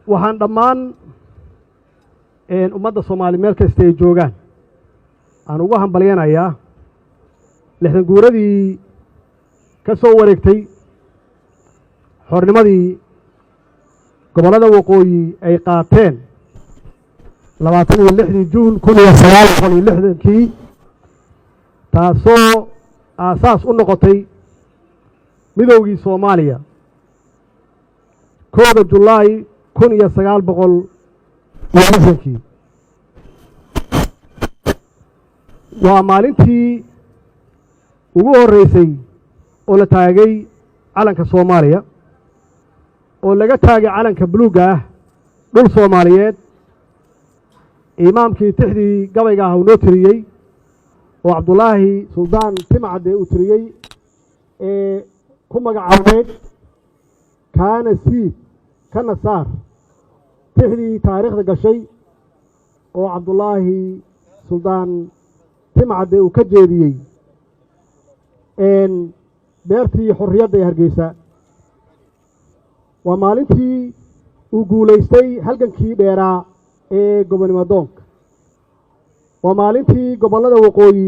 waxaan dhammaan ummadda Soomaali meel kasta ay joogaan aan ugu hambalyeeynaa 60 guuradii ka soo wareegtay xornimadii gobolada waqooyi ay qaateen 26 Juun 1960 taasoo aasaas u noqotay midowgii Soomaaliya 1 July 1960 waa maalintii ugu horeysay oo la taagay calanka Soomaaliya oo laga taagay calanka buluuga ah dhul Soomaaliyeed imaamkii tixdii gabayga ah uu noo tiriyay oo Cabdullaahi Suldaan Timcade uu tiriyay ee ku magacaabay kaana siid kana saar tixdii taariikhda gashay oo Cabdullaahi Suldaan Timcade uu ka jeediyay beertii xorriyadda ee Hargeysa waa maalintii uu guulaystay halgankii dheeraa ee gobonimo doonka waa maalintii gobollada waqooyi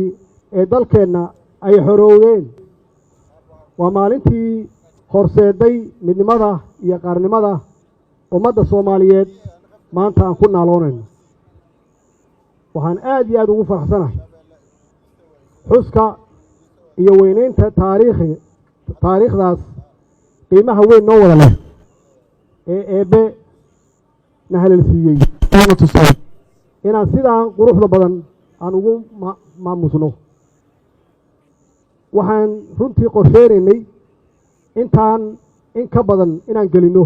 ee dalkeenna ay xorooween waa maalintii horseeday midnimada iyo qaranimada ummadda Soomaaliyeed maanta aan ku naaloonayno waxaan aad iyo aad ugu faraxsanahay xuska iyo weynaynta taariikhdaas qiimaha weyn noo wada leh ee eebbe na halelsiiyey oona tusay inaan sidaan quruxda badan aan ugu maamusno waxaan runtii qorsheynaynay intaan in ka badan inaan gelinno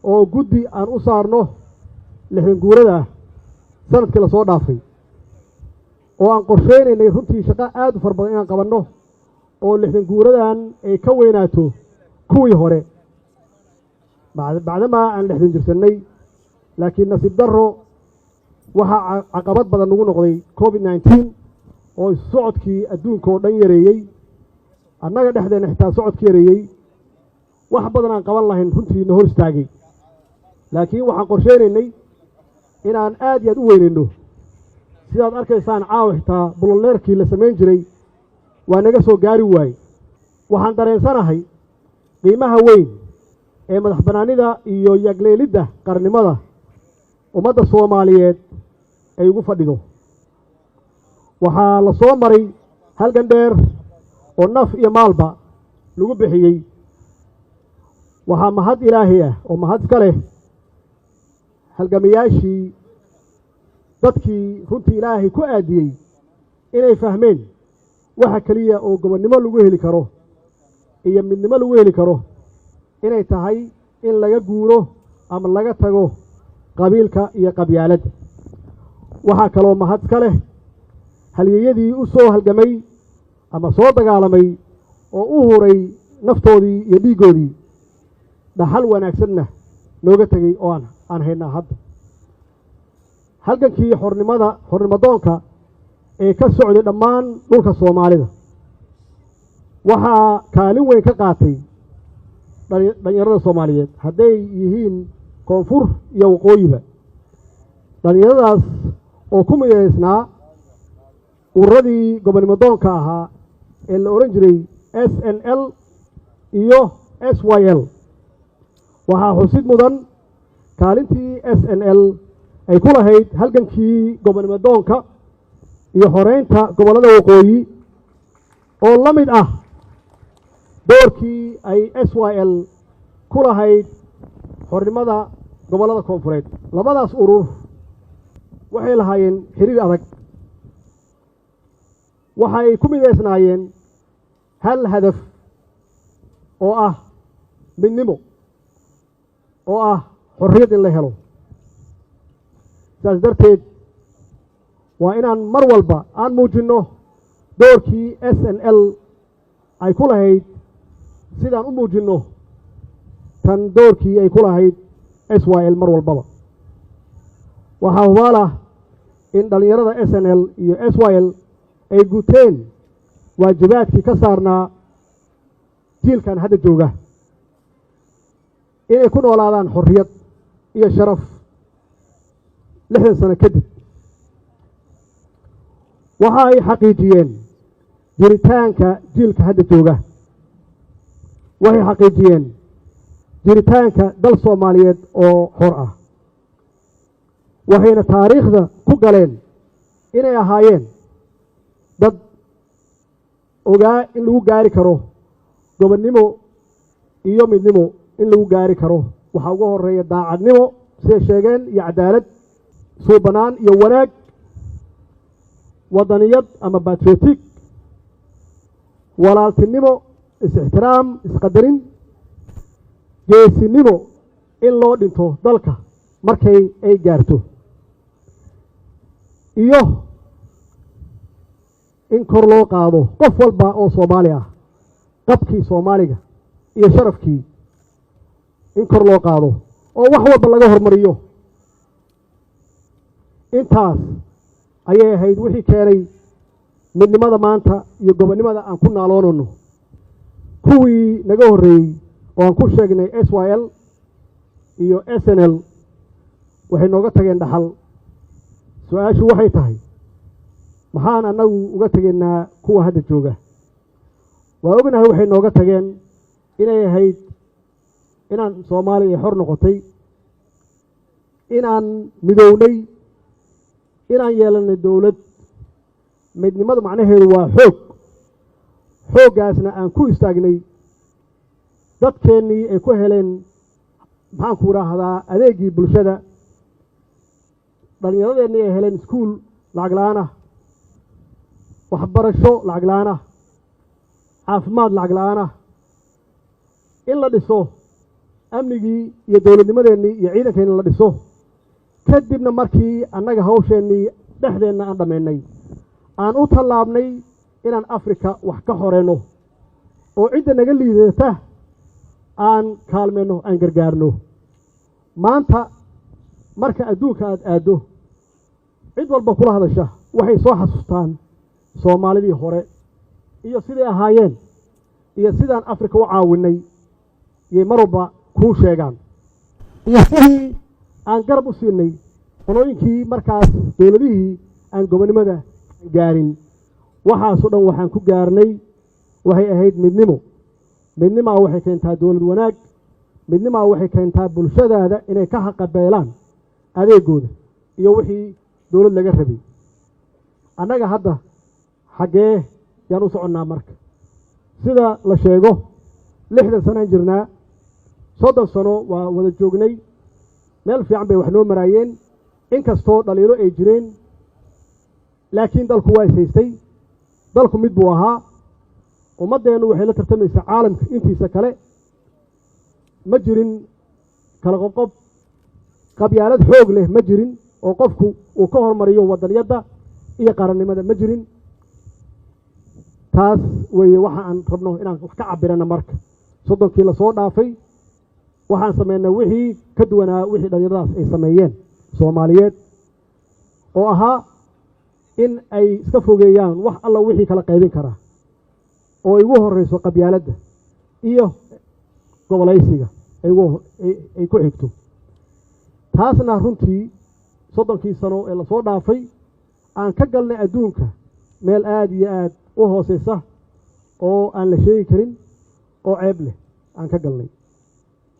oo guddi aan u saarno 60 guurada sanadkii la soo dhaafay oo aan qorsheynaynay runtii shaqo aad u far badan inaan qabanno oo 60 guuradan ay ka weynaato kuwii hore bacdama aan 60 jirsanay laakiin nasiib darro waxaa caqabad badan ugu noqday COVID-19 oo socodkii adduunka oo dhan yareeyay annaga dhexdeena xitaa socodkii yareeyay wax badan aan qaban lahayn runtii na hor istaagay laakiin waxaan qorsheynaynay inaan aad iyo aad u weynayno sidaad arkaysaan caawa xitaa buloleerkii la samayn jiray waa naga soo gaari waayey waxaan dareensanahay qiimaha weyn ee madax bannaanida iyo yagleelidda qarannimada ummadda Soomaaliyeed ay ugu fadhido waxaa la soo maray halgan dheer oo naf iyo maalba lagu bixiyey waxaa mahad ilaahay ah oo mahad iska leh halgamayaashii dadkii runtii ilaahay ku aadiyey inay fahmeen waxa kaliya oo gobonnimo lagu heli karo iyo midnimo lagu heli karo inay tahay in laga guuro ama laga tago qabiilka iyo qabyaaladda waxaa kaloo mahad iska leh halyeeyadii u soo halgamay ama soo dagaalamay oo u huray naftoodii iyo dhiiggoodii dhaxal wanaagsanna nooga tegey oo aan haynaa hadda halgankii xornimadoonka ee ka socday dhammaan dhulka soomaalida waxaa kaalin weyn ka qaatay dhalinyarada soomaaliyeed hadday yihiin koonfur iyo waqooyiba dhalinyaradaas oo ku midaysnaa ururadii gobonnimodoonka ahaa ee la odhan jiray SNL iyo SYL waxaa xusid mudan kaalintii SNL ay ku lahayd halgankii gobonnimodoonka iyo xoreynta gobollada waqooyi oo la mid ah doorkii ay SYL ku lahayd xornimada gobollada koonfureed labadaas urur waxay lahaayeen xiriir adag waxay ku midaysnaayeen hal hadaf oo ah midnimo oo ah xorriyad in la helo saas darteed waa inaan mar walba aan muujinno doorkii SNL ay ku lahayd sidaan u muujinno tan doorkii ay ku lahayd SYL mar walbaba waxaa hubaal ah in dhallinyarada SNL iyo SYL ay guteen waajibaadkii ka saarnaa jiilkan hadda jooga inay ku noolaadaan xorriyad iyo sharaf 60 sano kadib waxa ay xaqiijiyeen jiritaanka jiilka hadda jooga waxay xaqiijiyeen jiritaanka dal Soomaaliyeed oo xor ah waxayna taariikhda ku galeen inay ahaayeen dad ogaa in lagu gaari karo gobonnimo iyo midnimo in lagu gaari karo waxaa ugu horeeya daacadnimo siday sheegeen iyo cadaalad suubanaan iyo wanaag wadaniyad ama patriotic walaaltinimo is-ixtiraam isqadarin geesinimo in loo dhinto dalka markay ay gaarto iyo in kor loo qaado qof walba oo Soomaali ah qabkii Soomaaliga iyo sharafkii in kor loo qaado oo wax walba laga hormariyo intaas ayay ahayd wixii keenay midnimada maanta iyo gobonnimada aan ku naaloonayno kuwii naga horreeyey oo aan ku sheegnay SYL iyo SNL waxay nooga tageen dhaxal su-aashu waxay tahay maxaan annagu uga tegaynaa kuwa hadda jooga waa ognahay waxay nooga tageen inay ahayd inaan Soomaaliya xor noqotay inaan midownay inaan yeelanay dawlad midnimadu macnaheedu waa xooggaasna aan ku istaagnay dadkeennii ay ku heleen maxaan ku raahdaa adeegii bulshada dhallinyaradeenii ay heleen iskuul lacag la'aan ah waxbarasho lacag la'aan ah caafimaad lacag la'aan ah in la dhiso amnigii iyo dowladnimadeennii iyo ciidankeenna la dhiso kadibna markii annaga hawsheennii dhexdeenna aan dhammaynay aan u tallaabnay inaan Afrika wax ka horeyno oo cidda naga liidata aan kaalmeyno aan gargaarno maanta marka adduunka aad aado cid walba kula hadasha waxay soo xasuustaan Soomaalidii hore iyo sidii ahaayeen iyo sidaan Afrika u caawinay iyo marba ku sheegaan iyo sidii aan garab u siinay qolooyinkii markaas dawladihii aan gobonnimada gaarin waxaasoo dhan waxaan ku gaarnay waxay ahayd midnimo waxay keentaa dawlad wanaag midnimo waxay keentaa bulshadaada inay ka xaqabeelaan adeegooda iyo wixii dawlad laga rabay annaga hadda xagee yaan u soconnaa marka sida la sheego 60 sano jirnaa 30 sano waa wada joognay meel fiican bay wax noo maraayeen inkastoo dhaliilo ay jireen laakiin dalku waa haystay dalku mid buu ahaa ummadeenu waxay la tartamaysaa caalamka intiisa kale ma jirin kala qoqob qabyaalad xoog leh ma jirin oo qofku uu ka hormariyo wadaniyada iyo qarannimada ma jirin taas way waxa aan rabno inaan wax ka cabirana marka 30kii la soo dhaafay waxaan sameeynaa wixii ka duwanaa wixii dhalinyaradaas ay sameeyeen Soomaaliyeed oo ahaa in ay iska fogeeyaan wax alla wixii kala qaybin kara oo igu horeyso qabyaaladda iyo gobolaysiga ay ku xigto taasna runtii 30kii sano ee la soo dhaafay aan ka galnay adduunka meel aad iyo aad u hooseysa oo aan la sheegi karin oo ceeb leh aan ka galnay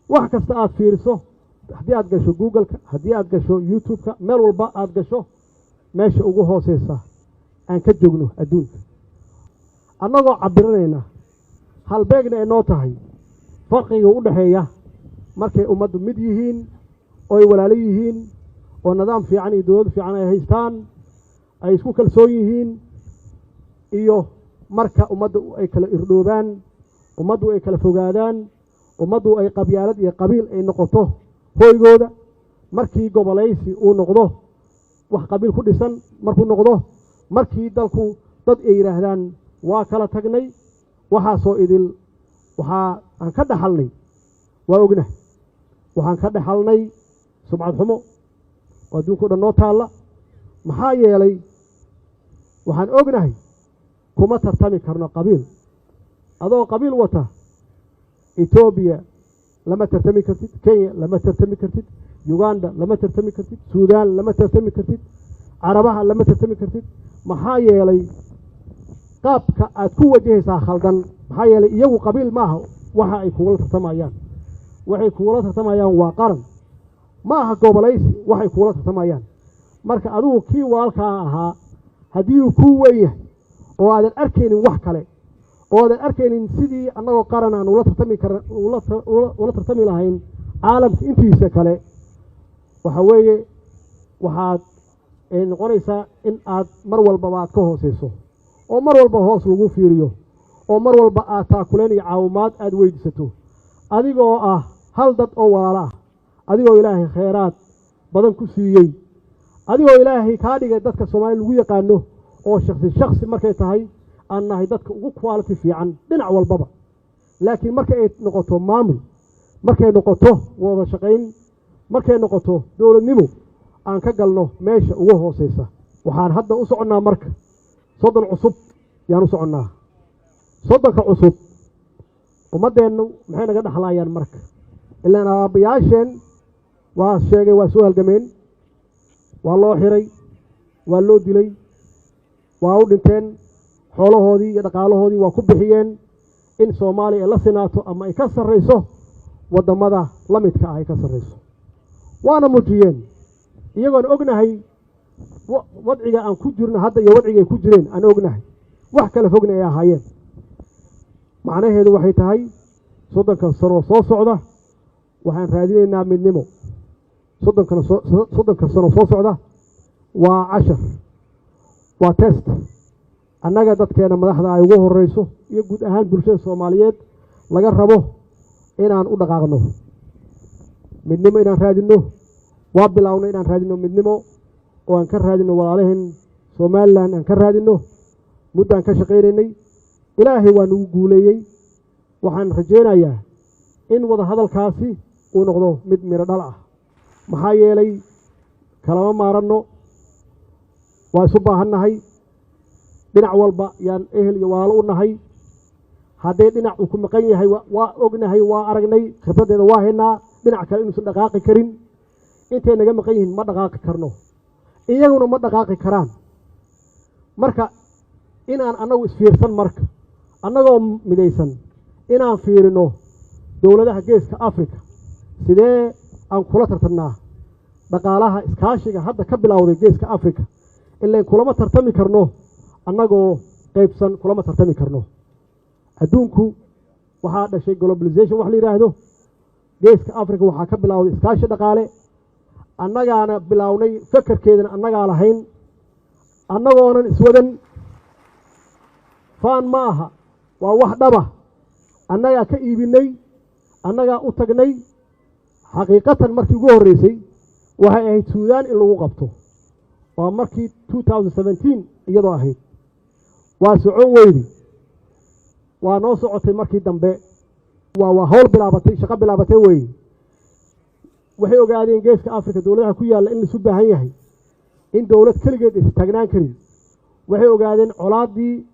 wax kasta aad fiiriso haddii aad gasho Google-ka haddii aad gasho YouTube-ka meel walba aad gasho meesha ugu hooseysa aan ka joogno adduunka annagoo cabiranayna halbeegna ay noo tahay farqiga u dhaxeeya markay ummaddu mid yihiin oo ay walaalo yihiin oo nidaam fiican iyo dawlad fiican ay haystaan ay isku kalsoon yihiin iyo marka ummaddu ay kala irdhoobaan ummaddu ay kala fogaadaan ummaddu ay qabyaalad iyo qabiil ay noqoto hooygooda markii gobolaysi uu noqdo wax qabiil ku dhisan markuu noqdo markii dalku dad ay yiraahdaan waa kala tagnay waxa soo idil waxa aan ka dhaxalnay waa ognahay waxaan ka dhaxalnay sumcad xumo oo adduunka dhan noo taala maxaa yeelay waxaan ognahay kuma tartami karno qabiil adoo qabiil wata Ethiopia lama tartami kartid Kenya lama tartami kartid Uganda lama tartami kartid Suudaan lama tartami kartid Carabaha lama tartami kartid maxaa yeelay qaabka aad ku wajahaysaa khaldan maxaa yeelay iyagu qabiil maaha waxa ay kuula tartamayaan waxay kuula tartamayaan waa qaran maaha gobolaysi waxay kuula tartamayaan marka adigu kii walaalka ahaa haddii uu ku weeyahay oo aadan arkaynin wax kale oo aadan arkaynin sidii annagoo qaran aan ula tartami lahayn caalamka intiisa kale waxa weeye waxaad noqonaysaa in aad mar walba aad ka hooseyso oo mar walba hoos lagu fiiriyo oo mar walba aad taakuleen iyo caawimaad aad weydiisato adigoo ah hal dad oo walaalo ah adigoo ilaahay khayraad badan ku siiyey adigoo ilaahay ka dhigay dadka Soomaaliya lagu yaqaano oo shakhsi markay tahay aan nahay dadka ugu quality fiican dhinac walbaba laakiin markay noqoto maamul markay noqoto wada shaqayn markay noqoto dawladnimo aan ka galno meesha ugu hooseysa waxaan hadda u soconaa marka 30 cusub yaan u soconaa 30ka cusub ummadeenu maxay naga dhaxlayaan marka ilaa aabayaasheen waa sheegay waa soo halgameen waa loo xiray waa loo dilay waa u dhinteen xoolahoodii iyo dhaqaalahoodii waa ku bixiyeen in Soomaaliya ay la sinaato ama ay ka sarreyso wadamada la midka ah ay ka sarreyso waana muujiyeen iyagoon ognahay wadciga aan ku jirno hadda iyo wadciga ay ku jireen aan ognahay wax kala fogna ay ahaayeen macnaheedu waxay tahay 30 sano soo socda waxaan raadinaynaa midnimo 30 sano soo socda waa 10 waa test annaga dadkeena madaxda ay ugu horeyso iyo guud ahaan bulshada Soomaaliyeed laga rabo inaan u dhaqaaqno midnimo inaan raadino waa bilaawna inaan raadino midnimo oo aan ka raadino walaalahan Soomaaliland aan ka raadino muddo aan ka shaqeynay ilaahay waa nagu guuleeyay waxaan rajeynayaa in wada hadalkaasi uu noqdo mid miro dhal ah maxaa yeelay kalama maarano waa isu baahannahay dhinac walba yaan ehel iyo walaalo u nahay haddii dhinac uu ku maqan yahay waa ognahay waa aragnay khibradeeda waa haynaa dhinac kale inuusan dhaqaaqi karin intay naga maqan yihiin ma dhaqaaqi karno iyaguna ma dhaqaaqi karaan marka inaan annagu isfiirsan marka annagoo midaysan inaan fiirino dawladaha geeska Afrika sidee aan kula tartanaa dhaqaalaha iskaashiga hadda ka bilowday geeska Afrika ilaa kulama tartami karno annagoo qaybsan kulama tartami karno adduunku waxaa dhashay globalization wax la yiraahdo geeska Afrika waxaa ka bilowday iskaashi dhaqaale annagaana bilownay fakarkeedana annagaa lahayn annagoonan iswadan faan ma aha waa wax dhaba annagaa ka iibinay annagaa u tagnay xaqiiqatan markii ugu horeysay waxay ahayd Suudaan in lagu qabto waa markii 2017 iyadoo ahayd waa socon weydi waa noo socotay markii dambe waa hawl bilaabatay shaqo bilaabatay weey waxay ogaadeen geeska Afrika dawladaha ku yaala in la isu baahan yahay in dawlad kaligeed istaagnaan karin waxay ogaadeen colaadii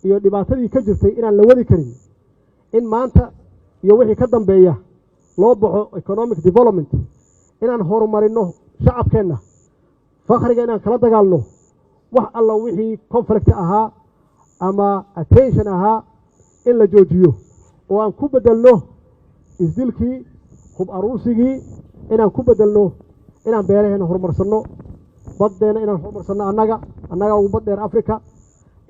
iyo dhibaatadii ka jirtay inaan la wadi karin in maanta iyo wixii ka dambeeya loo baxo economic development inaan horumarino shacabkeena faqriga inaan kala dagaalno wax alla wixii conflict ahaa ama attention ahaa in la joojiyo oo aan ku bedelno isdilkii hub aruursigii inaan ku bedelno inaan beeraheena horumarsano baddeena inaan horumarsano annaga ugu baddeer Afrika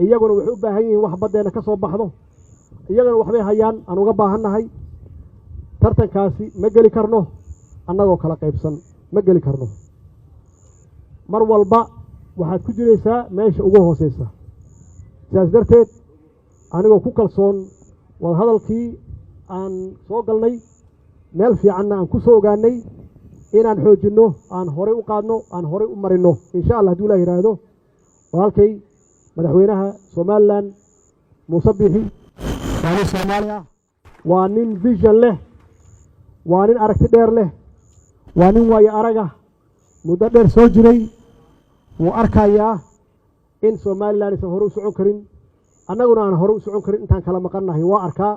iyaguna waxay u baahan yihiin wax baddeena ka soo baxdo iyaguna waxbay hayaan aan uga baahannahay tartankaasi ma geli karno annagoo kala qaybsan ma geli karno mar walba waxaad ku jiraysaa meesha ugu hooseysa sidaas darteed anigoo ku kalsoon wada hadalkii aan soo galnay meel fiicanna aan ku soo ogaanay inaan xoojinno aan horey u qaadno aan horey u marino insha Allah hadduu Ilaahay yiraahdo walaalkay madaxweynaha Somaliland Muuse Biixi waa Soomaaliya waa nin vision leh waa nin aragti dheer leh waa nin waayo araga muddo dheer soo jiray wuu arkayaa in Somaliland aysan hore u socon karin annaguna aan hore u socon karin intaan kala maqannahay waa arkaa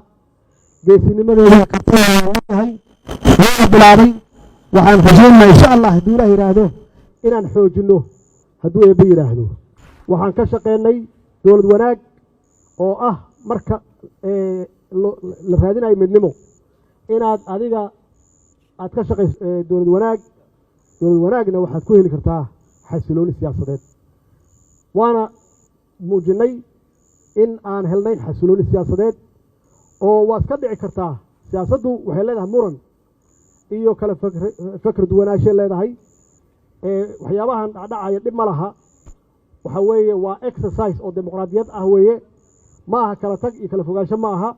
geesinimadeeda kartay bilaabay waxaan rajaynayaa insha Allah hadduu Ilaahay yiraahdo inaan xoojino hadduu Eebbe yiraahdo waxaan ka shaqeynay dawlad wanaag oo ah marka la raadinayo midnimo inaad adiga aad ka shaqeyso dawlad wanaagna waxaad ku heli kartaa xasilooni siyaasadeed waana muujinay in aan helnay xasilooni siyaasadeed oo waa iska dhici kartaa siyaasaddu waxay leedahay muran iyo kala fakr duwanaansho leedahay waxyaabahan dhacaya dhib ma laha waxa weeye waa exercise oo dimuqraadiyad ah weeye ma aha kala tag iyo kala fogaansho ma aha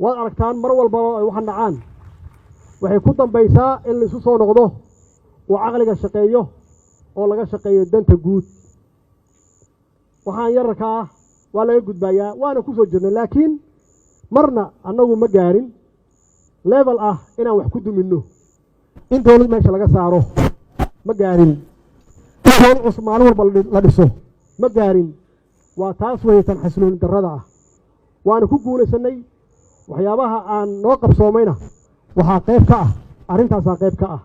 waad aragtaan mar walba ay wax dhacaan waxay ku dambaysaa in la isu soo noqdo oo caqliga shaqeeyo oo laga shaqeeyo danta guud waxaan yararka ah waa laga gudbayaa waana ku soo jirnay laakiin marna annagu ma gaarin level ah inaan wax ku dumino in dawlad meesha laga saaro ma gaarin dawlad cusub maalin walba la dhiso ma gaarin waa taas weytan xasilooni darrada ah waana ku guulaysanay waxyaabaha aan noo qabsoomayna waxaa qayb ka ah arrintaasaa qayb ka ah